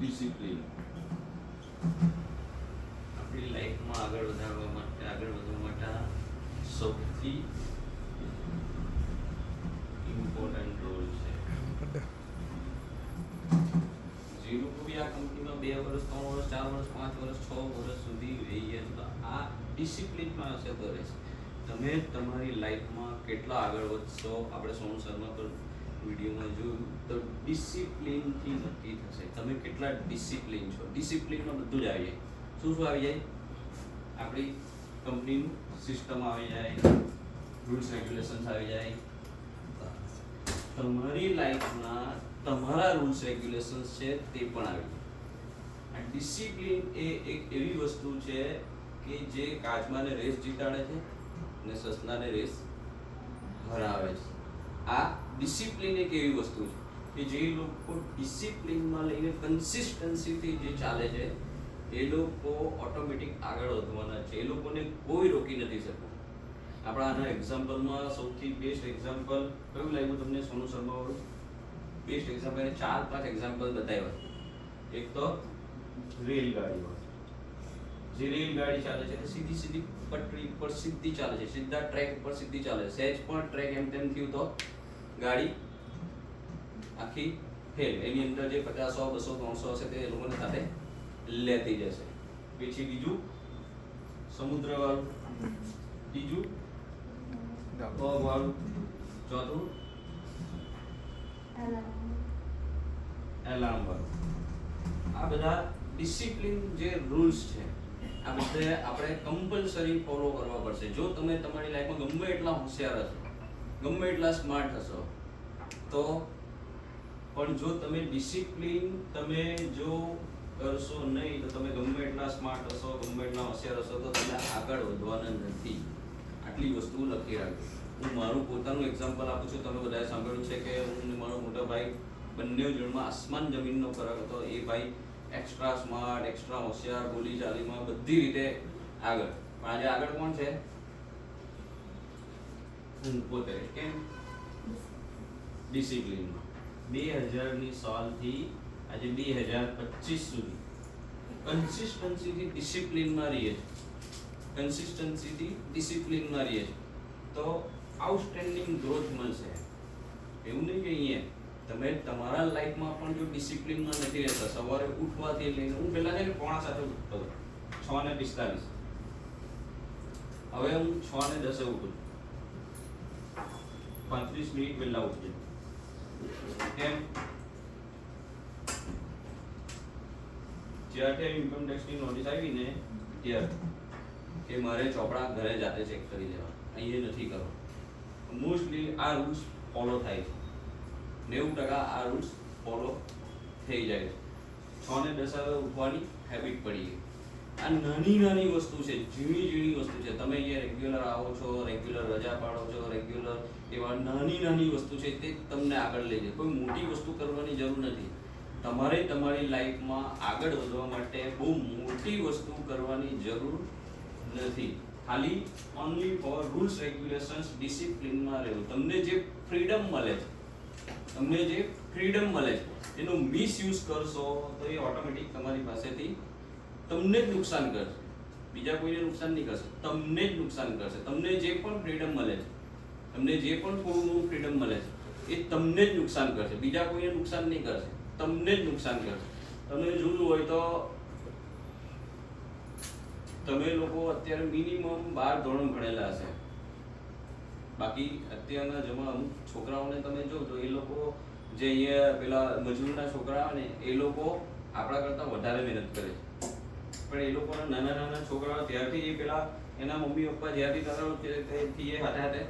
Discipline આપણી લાઈફમાં આગળ વધવા માટે સૌથી ઇમ્પોર્ટન્ટ રોલ છે. જે લોકો બી આ કંપનીમાં 2 વર્ષ 3 વર્ષ 4 વર્ષ 5 વર્ષ 6 વર્ષ સુધી રહીએ તો આ ડિસિપ્લિનમાં હશે તો રહેશે. તમે તમારી લાઈફમાં કેટલા આગળ વધશો આપણે સોનુ શર્મા પર વિડીયોમાં જોયું તો ડિસિપ્લિનથી નક્કી થશે તમે કેટલા ડિસિપ્લિન છો. ડિસિપ્લિનમાં બધું જ આવી જાય. શું શું આવી જાય? આપણી કંપનીનું સિસ્ટમ આવી જાય, રૂલ્સ રેગ્યુલેશન્સ આવી જાય, તમારી લાઈફના તમારા રૂલ્સ રેગ્યુલેશન્સ છે તે પણ આવી જાય. આ ડિસિપ્લિન એ એક એવી વસ્તુ છે કે જે કાચબાને રેસ જીતાડે છે અને સસલાને રેસ હરાવે છે. આ ડિસિપ્લિન એક એવી વસ્તુ છે કે જે લોકો ડિસિપ્લિનમાં લઈને કન્સિસ્ટન્સીથી જે ચાલે છે એ લોકો ઓટોમેટિક આગળ વધવાના છે. એ લોકોને કોઈ રોકી નથી શકતું. આપણા આના એક્ઝામ્પલમાં સૌથી બેસ્ટ એક્ઝામ્પલ કયું લાગ્યું તમને સોનુ શર્મા વાળું? બેસ્ટ એક્ઝામ્પલ 4-5 એક્ઝામ્પલ બતાવ્યા. એક તો રેલગાડીમાં જે રેલગાડી ચાલે છે સીધી સીધી પટરી પર સીધી ચાલે છે, સીધા ટ્રેક પર સીધી ચાલે છે. સહેજ પણ ટ્રેક એમ તેમ થયું તો ગાડી આખી ફેલ. એની અંદર જે 50 100 200 300 હશે તે એ લોકોને સાથે લેતી જશે. પછી બીજું સમુદ્ર વાળું, બીજું પગ વાળું, ચોથું એલાર્મ વાળું. આ બધા ડિસિપ્લિન જે રૂલ્સ છે આ બધા આપણે કમ્પલસરી ફોલો કરવા પડશે. જો તમે તમારી લાઈફમાં ગમે એટલા હોશિયાર હશો, ગમે એટલા સ્માર્ટ હશો તો પણ જો તમે ડિસિપ્લિન તમે જો કરશો નહીં તો તમે ગમે એટલા સ્માર્ટ હશો, ગમે એટલા હોશિયાર હશો તો તમે આગળ વધવાના નથી. આટલી વસ્તુ લખી રાખજો. હું મારું પોતાનું એક્ઝામ્પલ આપું છું. તમે બધાએ સાંભળ્યું છે કે હું અને મારો મોટા ભાઈ બંને જણમાં આસમાન જમીનનો ફરક હતો. એ ભાઈ એક્સ્ટ્રા સ્માર્ટ, એક્સ્ટ્રા હોશિયાર, બોલી ચાલીમાં બધી રીતે આગળ. પણ આજે આગળ કોણ છે? હું પોતે. કેમ? ડિસિપ્લિનમાં. 2000ની સાલથી આજે 2025 સુધી કન્સિસ્ટન્સીથી ડિસિપ્લિનમાં રહીએ છીએ. કન્સિસ્ટન્સીથી ડિસિપ્લિનમાં રહીએ છીએ તો આઉટસ્ટેન્ડિંગ ગ્રોથ મળશે. એવું નહીં કે અહીંયા તમે તમારા લાઈફમાં પણ જો ડિસિપ્લિનમાં નથી રહેતા, સવારે ઉઠવાથી લઈને હું પહેલા છે ને 6:45 ઉઠતો હતો, 6:45. હવે હું 6:10 ઉઠું, 35 મિનિટ પહેલા ઉઠી જાઉં. કેમ? જ્યારથી ઇન્કમ ટેક્સની નોટિસ આવી ને ત્યાર કે મારે ચોપડા ઘરે જાતે ચેક કરી લેવા, અહીંયા નથી કરવા. મોસ્ટલી આ રૂલ્સ ફોલો થાય છે. 90% આ રૂલ્સ ફોલો થઈ જાય છે. 6:10 ઉઠવાની હેબિટ પડી ગઈ. આ નાની નાની વસ્તુ છે, ઝીણી ઝીણી વસ્તુ છે. તમે અહીંયા રેગ્યુલર આવો છો, રેગ્યુલર રજા પાડો છો, રેગ્યુલર એવા નાની નાની વસ્તુ છે તે તમને આગળ લઈ જાય. કોઈ મોટી વસ્તુ કરવાની જરૂર નથી. તમારે તમારી લાઈફમાં આગળ વધવા માટે બહુ મોટી વસ્તુ કરવાની જરૂર નથી. ખાલી ઓનલી ફોર રૂલ્સ રેગ્યુલેશન્સ ડિસિપ્લિનમાં રહેવું. તમને જે ફ્રીડમ મળે છે, તમને જે ફ્રીડમ મળે છે એનો મિસયુઝ કરશો તો એ ઓટોમેટિક તમારી પાસેથી તમને જ નુકસાન કરશે. બીજા કોઈને નુકસાન નહીં કરશે, તમને જ નુકસાન કરશે. તમને જે પણ ફ્રીડમ મળે છે, તમને જે પણ થોડું ફ્રીડમ મળે છે એ તમને જ નુકસાન કરશે. બીજા કોઈને નુકસાન નહીં કરશે, તમને જ નુકસાન કરશે. તમે જોયું હોય તો તમે લોકો અત્યારે મિનિમમ 12 ધોરણ ભણેલા હશે. બાકી અત્યારના જમાના અમુક છોકરાઓને તમે જો તો એ લોકો જે અહીંયા પેલા મજૂરના છોકરા ને એ લોકો આપણા કરતાં વધારે મહેનત કરે છે. પણ એ લોકોના નાના નાના છોકરાઓ ત્યારથી એ પેલા એના મમ્મી પપ્પા જ્યારથી ત્યારથી એ હાથે હાથે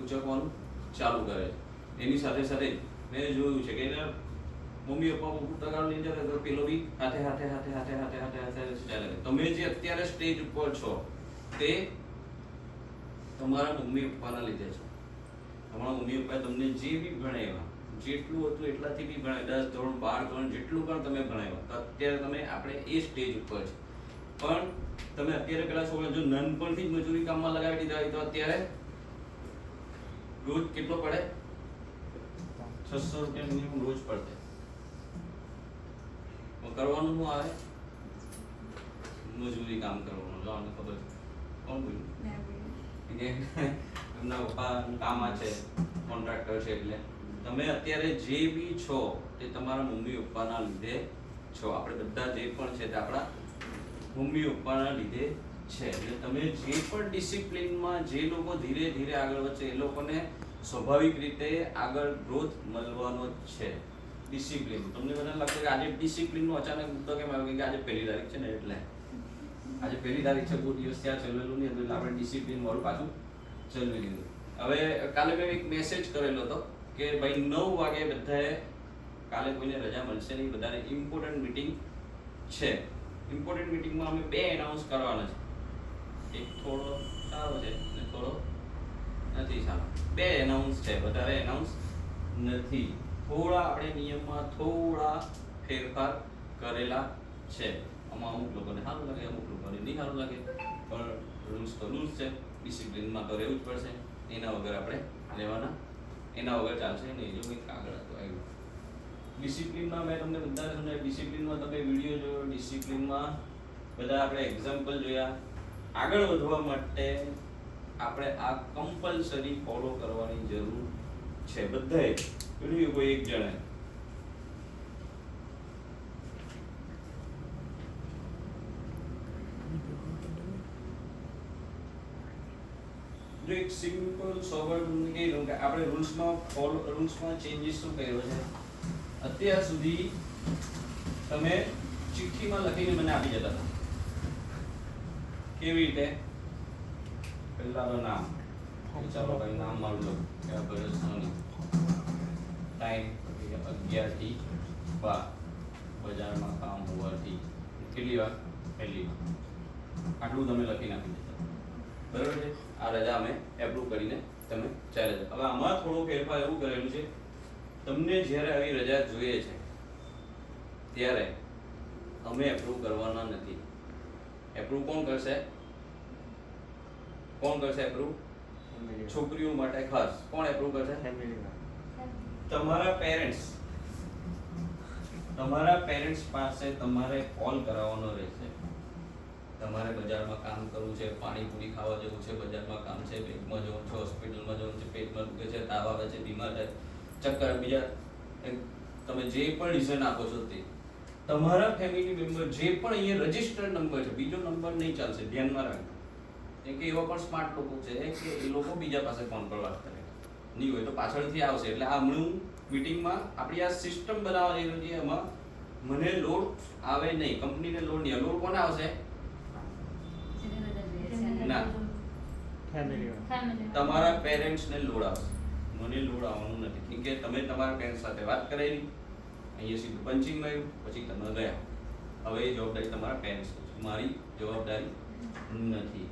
ઉચકવાનું ચાલુ કરે છે. એની સાથે સાથે મેં જોયું છે કે એના મમ્મી પપ્પા તગાર લઈને જાય તો પેલો બી હાથે હાથે હાથે હાથે હાથે હાથે હાથે ચાલે. તમે જે અત્યારે સ્ટેજ ઉપર છો તે તમારા મમ્મી પપ્પાના લીધે છે. તમારા મમ્મી પપ્પાએ તમને જે બી ભણાવ્યા, જેટલું હતું એટલાથી બી ભણાવ્યા, 10 ધોરણ 12 ધોરણ જેટલું પણ તમે ભણાવ્યા, તો અત્યારે તમે આપણે એ સ્ટેજ ઉપર છે. પણ તમે અત્યારે પેલા છોકરા જો નાનપણથી જ મજૂરી કામમાં લગાવી દીધા હોય તો અત્યારે રોજ કેટલો પડે? 600 રૂપિયા મિનિમમ રોજ પડે. કરવાનું શું આવે? મજૂરી કામ કરવાનું. જો આને ખબર છે કોણ બોલ્યું? એમના પપ્પા કામ આ છે, કોન્ટ્રાક્ટર છે. એટલે તમે અત્યારે જે બી છો તે તમારા મમ્મી પપ્પાના લીધે છો. આપણે બધા જે પણ છે તે આપણા મમ્મી પપ્પાના લીધે છે. એટલે તમે જે પણ ડિસિપ્લિનમાં જે લોકો ધીરે ધીરે આગળ વધશે એ લોકોને સ્વાભાવિક રીતે આગળ ગ્રોથ મળવાનો જ છે. ડિસિપ્લિન. તમને બધાને લાગશે કે આજે ડિસિપ્લિનનો અચાનક મુદ્દો કેમ આવ્યો? કે આજે પહેલી તારીખ છે ને એટલે આજે પહેલી તારીખ છે, બહુ દિવસ ત્યાં ચલાવેલું નહીં એટલે આપણે ડિસિપ્લિન વાળું પાછું ચલાવી લીધું. હવે કાલે મેં એક મેસેજ કરેલો હતો કે ભાઈ 9 વાગે બધાએ, કાલે કોઈને રજા મળશે નહીં, બધાને ઇમ્પોર્ટન્ટ મીટિંગ છે. ઇમ્પોર્ટન્ટ મીટિંગમાં અમે 2 એનાઉન્સ કરવાના છે. એક થોડો સારો છે અને થોડો નથી સારો. 2 એનાઉન્સ છે, વધારે એનાઉન્સ નથી. થોડા આપણે નિયમમાં થોડા ફેરફાર કરેલા છે. આમાં અમુક લોકોને સારું લાગે, અમુક લોકોને નહીં સારું લાગે, પણ રૂલ્સ તો રૂલ્સ છે. ડિસિપ્લિનમાં તો રહેવું જ પડશે. એના વગર આપણે લેવાના, એના વગર ચાલશે નહીં. જો કંઈક કાગળ હતો આવ્યું. ડિસિપ્લિનમાં મેં તમને બધા સમજાય. ડિસિપ્લિનમાં તમે વિડીયો જોયો, ડિસિપ્લિનમાં બધા આપણે એક્ઝામ્પલ જોયા. આગળ વધવા માટે આપણે આ કમ્પલસરી ફોલો કરવાની જરૂર છે બધાએ. વિડીયો કોઈ એક જણાએ જો એક સિમ્પલ સોબર કહી કે આપણે રૂલ્સમાં ચેન્જીસ શું કર્યો છે? અત્યાર સુધી તમે ચિઠ્ઠીમાં લખીને મને આપી જતા હતા. કેવી રીતે? પહેલાનું નામ, ચાલો ભાઈ નામ મારું લખું કે ભરત સોની, ટાઈમ 11 થી 12, બજારમાં કામ હોવાથી કેટલી વાર? પહેલી વાર. આટલું તમે લખીને આપી દેતા, બરાબર છે? આ રજા અમે એપ્રૂવ કરીને તમે ચાલે જાઓ. હવે આમાં થોડો ફેરફાર એવું કરેલું છે, તમને જ્યારે આવી રજા જોઈએ છે ત્યારે અમે એપ્રૂવ કરવાના નથી. એપ્રૂવ કોણ કરશે? કોણ કરશે એપ્રૂવ? છોકરીઓ માટે ખાસ કોણ એપ્રૂવ કરશે? તમારા પેરેન્ટ્સ. તમારા પેરેન્ટ્સ પાસે તમારે કોલ કરાવવાનો રહેશે. તમારે બજારમાં કામ કરવું છે, પાણીપુરી ખાવા જવું છે, બજારમાં કામ છે, બેંકમાં જવું છે, હોસ્પિટલમાં જવું છે, પેટમાં દુખે છે, તાવ આવે છે, બીમાર થાય, ચક્કર, બીજા તમે જે પણ રીઝન આપો છો તે તમારા ફેમિલી મેમ્બર જે પણ અહીંયા રજિસ્ટર્ડ નંબર છે, બીજો નંબર નહીં ચાલશે, ધ્યાનમાં રાખજો. કેમ કે એવા પણ સ્માર્ટ લોકો છે કે એ લોકો બીજા પાસે ફોન પર વાત કરે, નહીં હોય તો પાછળથી આવશે. એટલે આ હમણાં મીટિંગમાં આપણી આ સિસ્ટમ બનાવવા જઈ રહી છે. એમાં મને લોડ આવે નહીં, કંપનીને લોડ નહીં. લોડ કોને આવશે? ના, તમારા પેરેન્ટ્સને લોડ આવશે. મને લોડ આવવાનું નથી. કેમ કે તમે તમારા પેરેન્ટ્સ સાથે વાત કરેલી, અહીંયા સીધું પંચિંગ આવ્યું, પછી તમે ગયા. હવે એ જવાબદારી તમારા પેરેન્ટ્સની છે, મારી જવાબદારી નથી.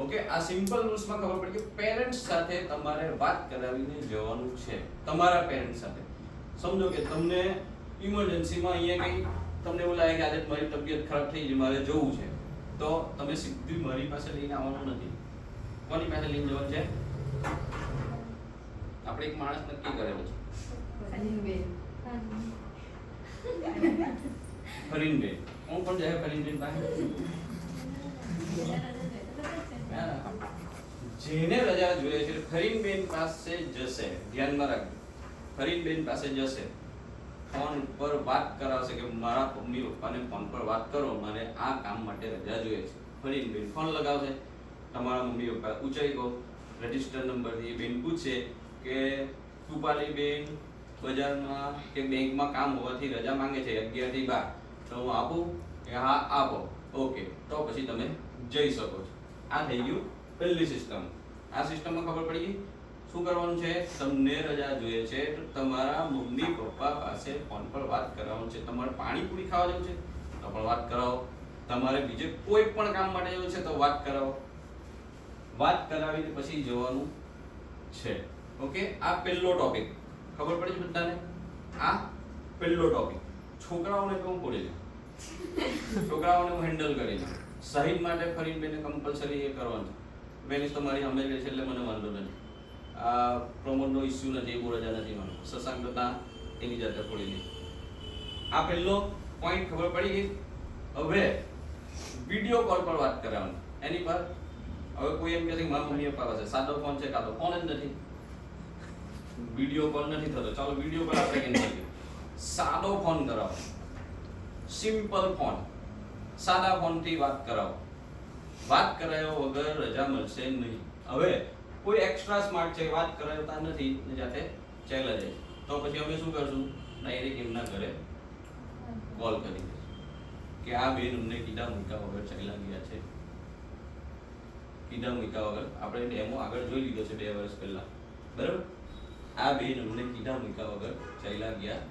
ઓકે, આ સિમ્પલ રૂલ્સમાં ખબર પડી કે પેરેન્ટ્સ સાથે તમારે વાત કરાવીને જવાનું છે. તમારા પેરેન્ટ્સ સાથે સમજો કે તમને ઇમરજન્સીમાં અહીંયા કંઈ તમને એવું લાગે કે આજે મારી તબિયત ખરાબ થઈ છે, મારે જવું છે, તો તમે સીધી મારી પાસે લઈને આવવાનું નથી. કોની પાસે લઈને જવાનું છે? આપણે એક માણસ નક્કી કરેલો છે, ફરીનબેન. હું પણ જાય ફરીનબેન પાસે. જેને રજા જોઈએ છે ફરીનબેન પાસે જશે. ધ્યાનમાં રાખજો, ફરીનબેન પાસે જશે, ફોન પર વાત કરાવશે કે મારા મમ્મી પપ્પાને ફોન પર વાત કરો, મારે આ કામ માટે રજા જોઈએ છે. ફરીનબેન ફોન લગાવશે, તમારા મમ્મી પપ્પા ઉંચાઈ ગો રજિસ્ટર નંબરથી બેન પૂછશે કે કૃપાલીબેન બજારમાં કે બેંકમાં કામ હોવાથી રજા માંગે છે 11 થી 12, તો હું આપું કે હા આપો. ઓકે, તો પછી તમે જઈ શકો છો. આ થઈ ગયું પહેલી સિસ્ટમ. આ સિસ્ટમમાં ખબર પડી ગઈ શું કરવાનું છે? તમને રજા જોઈએ છે તો તમારા મમ્મી પપ્પા પાસે ફોન પર વાત કરાવવાનું છે. તમારે પાણીપુરી ખાવા જવું છે તો પણ વાત કરાવો. તમારે બીજે કોઈ પણ કામ માટે જવું છે તો વાત કરાવો. વાત કરાવીને પછી જવાનું છે. ઓકે, આ પહેલો ટોપિક ખબર પડી છે બધાને? આ પહેલો ટોપિક. છોકરાઓને કેવું પડે છે? છોકરાઓને હું હેન્ડલ કરી લઉં. શહીદ માટે ફરીને બેને કમ્પલસરી એ કરવાનું છે. બેનિસ તો મારી સામે રહે છે એટલે મને વાંધો નથી. આ પ્રમોદનો ઇસ્યુ નથી, એવું રજા નથી માનો. શશાંક હતા એની જાતે છોડી દે. આ પહેલો પોઈન્ટ ખબર પડી ગઈ? હવે વિડિયો કોલ પર વાત કરવાની એની પર. હવે કોઈ એમ કહે છે કે મારા મમ્મી પપ્પા પાસે સાદો ફોન છે, કાં તો ફોન જ નથી, વિડિયો કોલ નથી થતો, ચાલો વિડિયો કોલ આપણે કેન્સલ કરીએ. સાદો ફોન કરાવો, સિમ્પલ ફોન, સાદા ફોનથી વાત કરાવો. વાત કરાયો વગર રજા મળશે નહીં. હવે કોઈ એક્સ્ટ્રા સ્માર્ટ છે, વાત કરાવતા નથી ને જાતે ચાલ્યા જાય, તો પછી અમે શું કરશું? ડાયરેક્ટ એમના ઘરે કોલ કરી દઈશું કે આ બેન અમને કીધા મૂકા વગર ચાલ્યા ગયા છે. કીધા મૂકા વગર આપણે ડેમો આગળ જોઈ લીધો છે 2 વર્ષ પહેલા, બરાબર? આ બેન અમને કીધા મૂકા વગર ચાલ્યા ગયા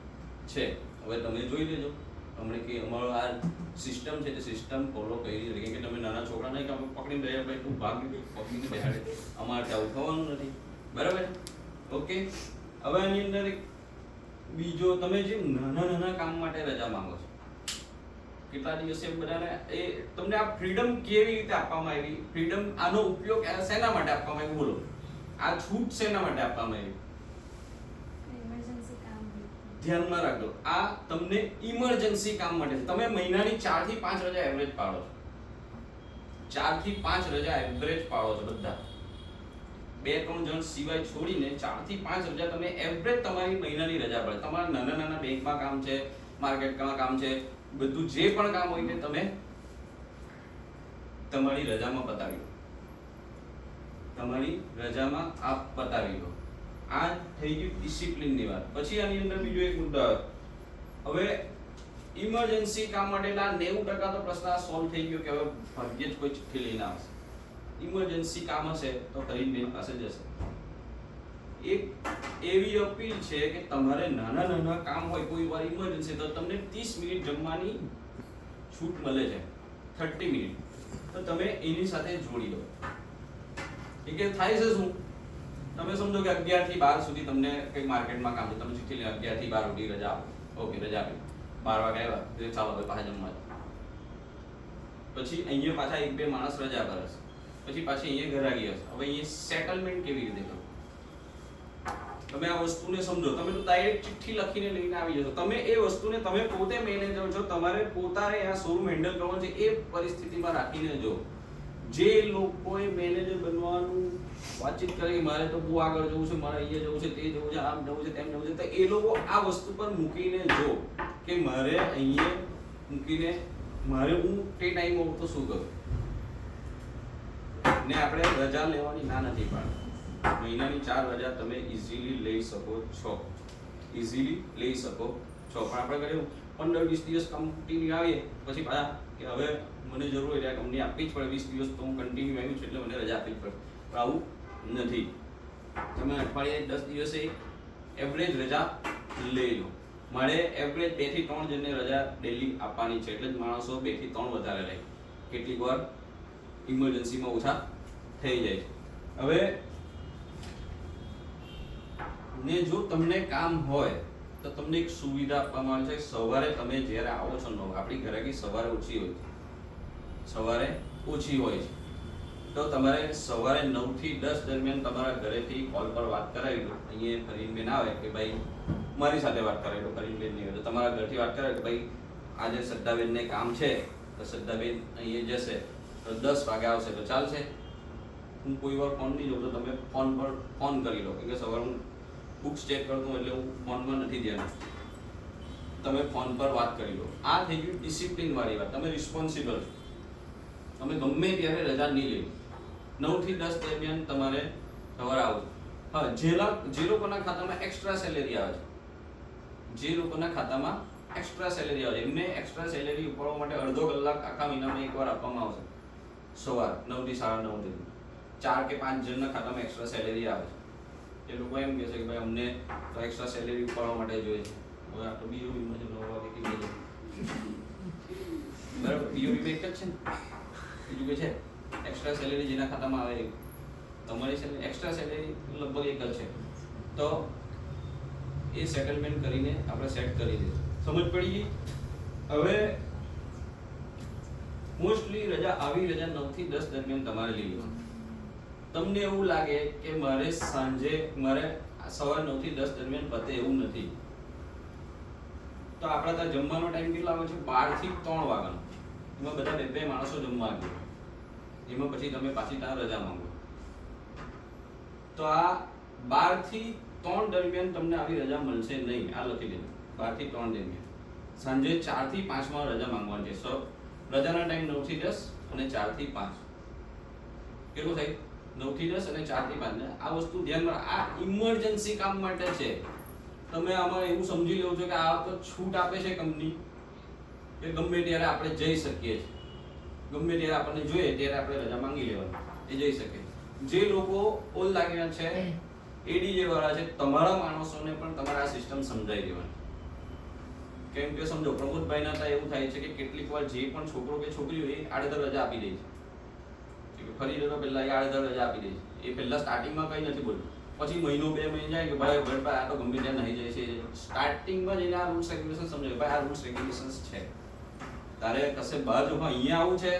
છે. હવે તમે જોઈ લેજો અમને કે અમારો આ સિસ્ટમ છે તે સિસ્ટમ ફોલો કરી રહી, કે તમે નાના છોકરા નહીં કે અમે પકડીને રહ્યા ભાઈ તું ભાગ પકડીને બેહાડે, અમારે આવું થવાનું નથી, બરાબર? ઓકે. હવે આની અંદર એક બીજો, તમે જે નાના કામ માટે રજા માંગો છો, કેટલા દિવસે બધાને એ તમને આ ફ્રીડમ કેવી રીતે આપવામાં આવી? ફ્રીડમ, આનો ઉપયોગ શેના માટે આપવામાં આવ્યો? બોલો, આ છૂટ શેના માટે આપવામાં આવી? ધ્યાનમાં રાખજો, આ તમને ઇમરજન્સી કામ માટે છે. તમે મહિનાની 4 થી 5 રજા એવરેજ પાડો છો, 4 થી 5 રજા એવરેજ પાડો છો બધા, 2-3 જણ સિવાય છોડીને 4 થી 5 રજા તમે એવરેજ તમારી મહિનાની રજા પડે. તમારા નાના બેંકમાં કામ છે, માર્કેટમાં કામ છે, બધું જે પણ કામ હોય તે તમે તમારી રજામાં પતાવી લો, તમારી રજામાં આપ પતાવી લો. આ થઈ ગયું ડિસિપ્લિનની વાત. પછી આની અંદર બીજો એક મુદ્દો આવે. હવે ઇમરજન્સી કામ માટેના 90% તો પ્રશ્ન સોલ્વ થઈ ગયો કે હવે ભાગ્યે જ કોઈ ચિઠ્ઠી લઈને આવશે. ઇમરજન્સી કામ હશે તો કરીબેન પાસે જશે. એક એવી અપીલ છે કે તમારે નાના કામ હોય, કોઈ વાર ઇમરજન્સી, તો તમને 30 મિનિટ જમવાની છૂટ મળે છે, 30 મિનિટ, તો તમે એની સાથે જોડી દો. એ કે થાય છે શું? તમે સમજો કે 11 થી 12 સુધી તમને કઈ માર્કેટમાં કામ છે, તમે ચિઠ્ઠી લઈને 11 થી 12 સુધી રજા આપો. ઓકે, રજા આપી, 12 વાગે આવ્યા, ચાલો હવે પાછા જમવા જાઓ. પછી અહીંયા પાછા 1-2 માણસ રજા પર હશે, પછી પાછી અહીંયા ઘરે આવી હશે. હવે અહીંયા સેટલમેન્ટ કેવી રીતે કરવું? તમે આ વસ્તુને સમજો. તમે તો ડાયરેક્ટ ચિઠ્ઠી લખીને લઈને આવી જશો. તમે એ વસ્તુને, તમે પોતે મેનેજર છો, તમારે પોતાને આ શોરૂમ હેન્ડલ કરવાનું છે. એ પરિસ્થિતિમાં રાખીને જો જે લોકોએ મેનેજર બનવાનું વાતચીત કરે કે મારે તો બહુ આગળ જવું છે, મારે અહીંયા જવું છે, તે જવું છે, આમ જવું છે, તેમ જવું છે, તો એ લોકો આ વસ્તુ પર મૂકીને જો કે મારે અહીંયા મૂકીને મારે હું તે ટાઈમ હોઉં તો શું કરું? ને આપણે રજા લેવાની ના નથી પાડતા. મહિનાની 4 રજા તમે ઇઝીલી લઈ શકો છો, ઇઝીલી લઈ શકો છો. પણ આપણે કહ્યું 15-20 દિવસ કન્ટિન્યુ આવીએ, પછી પાછા કે હવે મને જરૂર હોય એટલે કંપની આપવી જ પડે, 20 દિવસ તો હું કન્ટિન્યુ આવ્યું છું એટલે મને રજા આપવી જ પડે. પણ આવું નથી. તમે અઠવાડિયે 10 દિવસે એવરેજ રજા લઈ લો. મારે એવરેજ 2 થી 3 જણને રજા ડેલી આપવાની છે, એટલે જ માણસો 2 થી 3 વધારે લે. કેટલીક વાર ઇમરજન્સીમાં ઓછા થઈ જાય છે. હવે ને જો તમને કામ હોય તો તમને એક સુવિધા આપવામાં આવે છે. સવારે તમે જ્યારે આવો છો, આપણી ઘરે સવારે ઓછી હોય છે, સવારે ઓછી હોય છે, તો તમારે સવારે 9 થી 10 દરમિયાન તમારા ઘરેથી કોલ પર વાત કરાવી દો. અહીંયા કરીમબેન આવે કે ભાઈ મારી સાથે વાત કરાવી દો, કરીમબેન નહીં હોય તો તમારા ઘરથી વાત કરાવી કે ભાઈ આજે શ્રદ્ધાબેનને કામ છે, તો શ્રદ્ધાબેન અહીંયા જશે તો 10 વાગે આવશે તો ચાલશે. હું કોઈ વાર ફોન નહીં જોઉં તો તમે ફોન પર ફોન કરી લો, કે સવારે હું બુક્સ ચેક કરતો એટલે હું ફોનમાં નથી ધ્યાન. તમે ફોન પર વાત કરી લો. આ થઈ ગયું ડિસિપ્લિન વાળી વાત. તમે રિસ્પોન્સિબલ છો, તમે ગમે ત્યારે રજા નહીં લેવી. 9 થી 10 દરમિયાન તમારે સવારે આવો. હા, જે લોકોના ખાતામાં એક્સ્ટ્રા સેલેરી આવે છે, જે લોકોના ખાતામાં એક્સ્ટ્રા સેલેરી આવે છે, એમને એક્સ્ટ્રા સેલેરી ઉપાડવા માટે અડધો કલાક આખા મહિનામાં એકવાર આપવામાં આવશે. સવાર 9 થી 9:30 સુધી 4 કે 5 જણના ખાતામાં એક્સ્ટ્રા સેલેરી આવે છે. એ લોકો એમ કહે છે કે ભાઈ અમને તો એક્સ્ટ્રા સેલેરી ઉપાડવા માટે જોઈએ છે. હવે આ તો બીઓબીમાં છે, 9 વાગે કે બરાબર, બીઓબી એક જ છે ને, બીજું કે છે એક્સ્ટ્રા સેલેરી જેના ખાતામાં આવે તમારી સેલેરી એક્સ્ટ્રા સેલેરી લગભગ એક જ છે. તો એ સેટલમેન્ટ કરીને આપણે સેટ કરી દઈએ. સમજ પડી ગઈ? હવે મોસ્ટલી રજા આવી રજા 9 થી 10 દરમિયાન તમારે લઈ લેવાની. તમને એવું લાગે કે મારે સાંજે મારે સવારે 9 થી 10 દરમિયાન પતે એવું નથી, તો આપણા ત્યાં જમવાનો ટાઈમ કેટલો આવે છે? 12 થી 3 વાગ્યાનો. એમાં બધા બે માણસો જમવા આવ્યો, એમાં પછી તમે પાછી ત્યાં રજા માંગો. તો આ 12 થી 3 દરમિયાન તમને આવી રજા મળશે નહીં. આ લખી દેજો, 12 થી 3 દરમિયાન. સાંજે 4 થી 5 માં રજા માંગવાની છે. રજાના ટાઈમ 9 થી 10 અને 4 થી 5. કેટલું થાય? 9 થી 10 અને 4 થી 5. આ વસ્તુ ધ્યાનમાં, આ ઇમરજન્સી કામ માટે છે. તમે આમાં એવું સમજી લો છો કે આ તો છૂટ આપે છે કંપની કે ગમે ત્યારે આપણે જઈ શકીએ છીએ, ગમે ત્યારે આપણને જોઈએ ત્યારે આપણે રજા માંગી લેવાની, એ જઈ શકે. જે લોકો ઓલ લાગ્યા છે, એડીજે વાળા છે, તમારા માણસોને પણ તમારે આ સિસ્ટમ સમજાવી દેવાની. કેમ કે સમજો પ્રમોદભાઈ ના એવું થાય છે કે કેટલીક વાર જે પણ છોકરો કે છોકરી હોય એ આડેધડ રજા આપી દે છે, કે ફરી રહ્યો પહેલા એ આડેધડ રજા આપી દે છે. એ પહેલા સ્ટાર્ટિંગમાં કઈ નથી બોલ્યું, પછી મહિનો 2 મહિના જાય કે ભાઈ ભાઈ આ તો ગમે ત્યાં નહીં જાય છે. સ્ટાર્ટિંગમાં જઈને આ રૂલ્સ રેગ્યુલેશન સમજાય, ભાઈ આ રૂલ્સ રેગ્યુલેશન્સ છે, તારે કશે બહાર જો અહીંયા આવું છે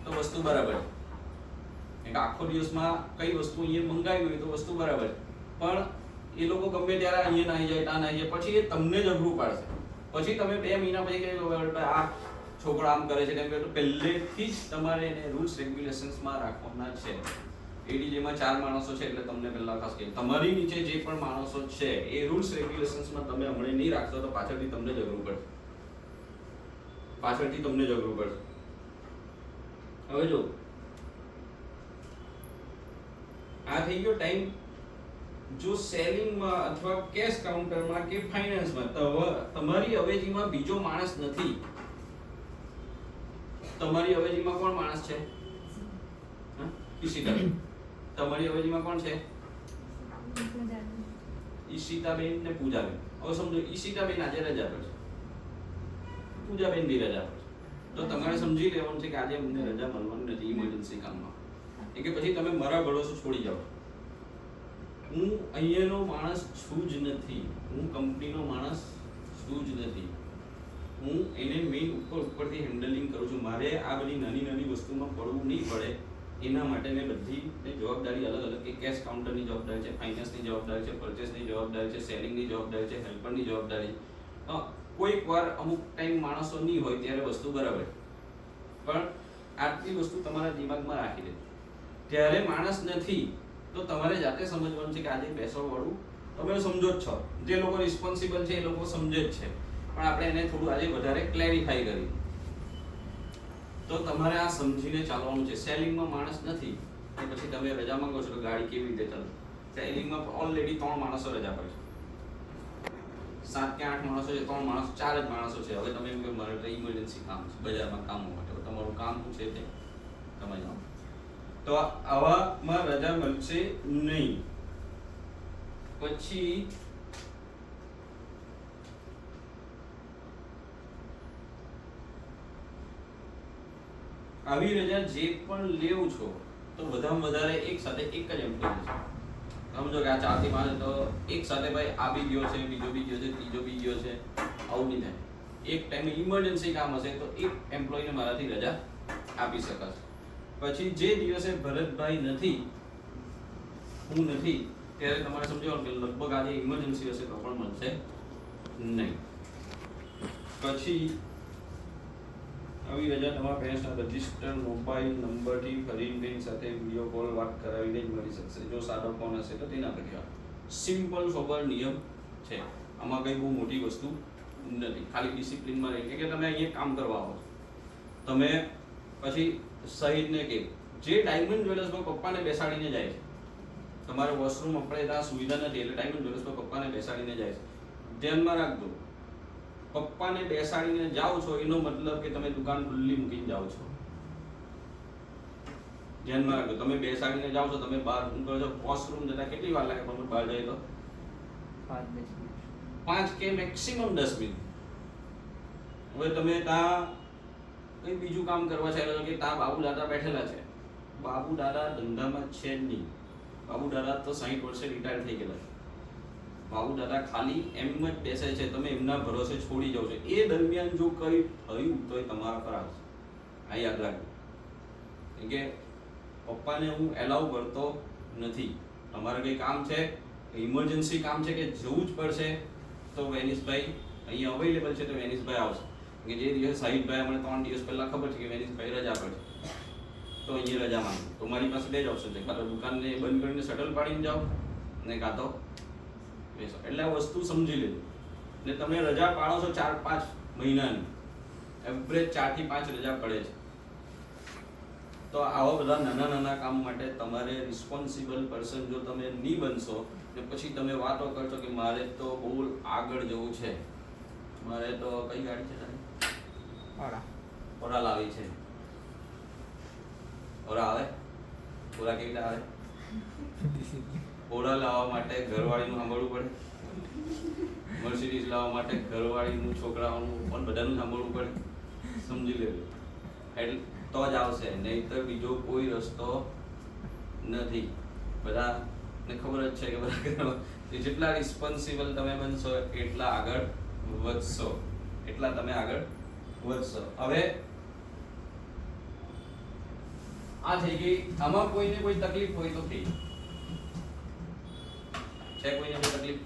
તો વસ્તુ બરાબર છે, કે આખો દિવસમાં કઈ વસ્તુ અહીંયા મંગાવી હોય તો વસ્તુ બરાબર છે. પણ એ લોકો ગમે ત્યારે અહીંયા નહીં જાય, ત્યાં નહીં જાય, પછી એ તમને જ અઘરું પાડશે. પછી તમે 2 મહિના પછી કહે આ છોકરો આમ કરે છે, કેમ કે પહેલેથી જ તમારે એને રૂલ્સ રેગ્યુલેશન્સમાં રાખવાના છે. એડીજેમાં 4 માણસો છે એટલે તમને પહેલા ખાસ કહે, તમારી નીચે જે પણ માણસો છે એ રૂલ્સ રેગ્યુલેશન્સમાં તમે હમણાં નહીં રાખશો તો પાછળથી તમને જ અઘરું પડશે, પાછળથી તમને જ અઘરું પડશે. હવે જો આ થઈ ગયો ટાઈમ. જો સેલિંગમાં અથવા કેશ કાઉન્ટરમાં કે ફાઇનાન્સમાં તમારી અવેજીમાં બીજો માણસ નથી, તમારી અવેજીમાં કોણ માણસ છે? ઈશિતાબેન. તમારી અવેજીમાં કોણ છે? ઈશિતાબેન ને પૂજાબેન. હવે સમજો ઈશિતાબેન આજે રજા પર છે, પૂજાબેન બી રજા પર છે, તો તમારે સમજી લેવાનું છે કે આજે અમને રજા મળવાની નથી ઇમરજન્સી કામમાં. કે પછી તમે મારા ભરોસે છોડી જાઓ. હું અહીંયાનો માણસ છું જ નથી, હું કંપનીનો માણસ છું જ નથી, હું એને મેઇન ઉપરથી હેન્ડલિંગ કરું છું. મારે આ બધી નાની નાની વસ્તુમાં પડવું નહીં પડે, એના માટે મેં બધી જવાબદારી અલગ અલગ, કે કેશ કાઉન્ટરની જવાબદારી છે, ફાઇનાન્સની જવાબદારી છે, પરચેસની જવાબદારી છે, સેલિંગની જવાબદારી છે, હેલ્પરની જવાબદારી. કોઈક વાર અમુક ટાઈમ માણસો નહીં હોય ત્યારે વસ્તુ બરાબર, પણ આટલી વસ્તુ તમારા દિમાગમાં રાખી દે. ત્યારે માણસ નથી તો તમારે જાતે સમજવાનું છે કે આજે બેસવાવાળું તમે સમજો જ છો, જે લોકો રિસ્પોન્સિબલ છે એ લોકો સમજે જ છે, પણ આપણે એને થોડું આજે વધારે ક્લેરિફાઈ કરી. તો તમારે આ સમજીને ચાલવાનું છે. સેલિંગમાં માણસ નથી તો પછી તમે રજા માંગો છો તો ગાડી કેવી રીતે ચાલે? સેલિંગમાં ઓલરેડી 3 માણસો રજા પર છે, 7 કે 8 માણસો છે, 3 માણસો, 4 જ માણસો છે. હવે તમે એમ કે મારે તો ઇમરજન્સી કામ છે, બજારમાં કામ માટે, તમારું કામ શું છે તે તમે જાણો. તો આવામાં રજા મળશે નહીં. પછી આવી રજા જે પણ લેવું છો તો વધારેમાં વધારે એક સાથે એક જ એમ્પ્લોય છે. સમજો કે આ 4 થી 5 તો એક સાથે ભાઈ આ બી ગયો છે, બીજો બી ગયો છે, ત્રીજો બી ગયો છે, આવું નહીં થાય. એક ટાઈમે ઇમરજન્સી કામ હશે તો એક એમ્પ્લોયને મારાથી રજા આપી શકાશે. પછી જે દિવસે ભરતભાઈ નથી, હું નથી, ત્યારે તમારે સમજવાનું કે લગભગ આજે ઇમરજન્સી હશે તો પણ મળશે નહીં. પછી આવી રજા તમારા પેરેન્ટ્સના રજિસ્ટર મોબાઈલ નંબરથી ફરીને સાથે વિડીયો કોલ વાત કરાવીને જ મળી શકશે. જો સાદો ફોન હશે તો તેના પર કહેવાય. સિમ્પલ સોબર નિયમ છે, આમાં કંઈ બહુ મોટી વસ્તુ નથી, ખાલી ડિસિપ્લિનમાં રહી કે તમે અહીંયા કામ કરવા આવો છો. તમે પછી સહિતને કે જે ડાયમંડ જ્વેલર્સમાં પપ્પાને બેસાડીને જાય છે, તમારે વોશરૂમ આપણે ત્યાં સુવિધા નથી એટલે ડાયમંડ જ્વેલર્સમાં પપ્પાને બેસાડીને જાય છે. ધ્યાનમાં રાખજો, પપ્પાને બેસાડીને જાઓ છો એનો મતલબ કે તમે દુકાન ખુલ્લી મૂકીને જાઓ છો. ધ્યાનમાં રાખજો, તમે બેસાડીને જાઓ છો, તમે બહાર હું કહો છો વોશરૂમ જતા કેટલી વાર લાગે તમને બહાર જાય તો? 5 કે મેક્સિમમ 10 મિનિટ. હવે તમે ત્યાં કઈ બીજું કામ કરવા ચાલ્યો કે ત્યાં બાબુ દાદા બેઠેલા છે, બાબુ દાદા ધંધામાં છે જ નહીં, બાબુ દાદા તો 60 વર્ષે રિટાયર થઈ ગયેલા છે. બાબુ દાદા ખાલી એમ જ બેસે છે, તમે એમના ભરોસે છોડી જાઓ છો. એ દરમિયાન જો કંઈ થયું તો એ તમારા પર આવશે, આ યાદ રાખજો. કે પપ્પાને હું એલાઉ કરતો નથી. તમારે કંઈ કામ છે, ઇમરજન્સી કામ છે કે જવું જ પડશે તો વેનિશભાઈ અહીંયા અવેલેબલ છે તો વેનિસભાઈ આવશે કે જે દિવસે સાહિબભાઈ અમને 3 દિવસ પહેલા ખબર છે કે વેનિસભાઈ રજા પર છે તો અહીંયા રજા માંગો તો મારી પાસે બે જ ઓપ્શન છે, કાં તો દુકાનને બંધ કરીને શટલ પાડીને જાઓ ને કાં તો બેસો. એટલે આ વસ્તુ સમજી લેજો. ને તમે રજા પાડો છો 4-5 મહિનાની, એવરેજ 4 થી 5 રજા પડે છે. તો આવા બધા નાના નાના કામ માટે તમારે રિસ્પોન્સિબલ પર્સન જો તમે નહીં બનશો ને પછી તમે વાતો કરશો કે મારે તો બહુ આગળ જવું છે, મારે તો કઈ ગાડી છે તારી? ઓરા લાવી છે. ઓરા આવે? ઓરા કેવી રીતે આવે? ઓરા લાવવા માટે ઘરવાળીનું સાંભળવું પડે, મર્સિડીઝ લાવવા માટે ઘરવાળીનું, છોકરાઓનું પણ બધાનું સાંભળવું પડે. સમજી લેવું એટલે તો જ આવશે, નહીંતર બીજો કોઈ રસ્તો નથી. બધાને ખબર જ છે કે બધા જેટલા રિસ્પોન્સિબલ તમે બનશો એટલા આગળ વધશો, એટલા તમે આગળ વધશો. હવે આ થઈ ગઈ. આમાં કોઈને કોઈ તકલીફ હોય તો થઈ છે, કોઈને કોઈ તકલીફ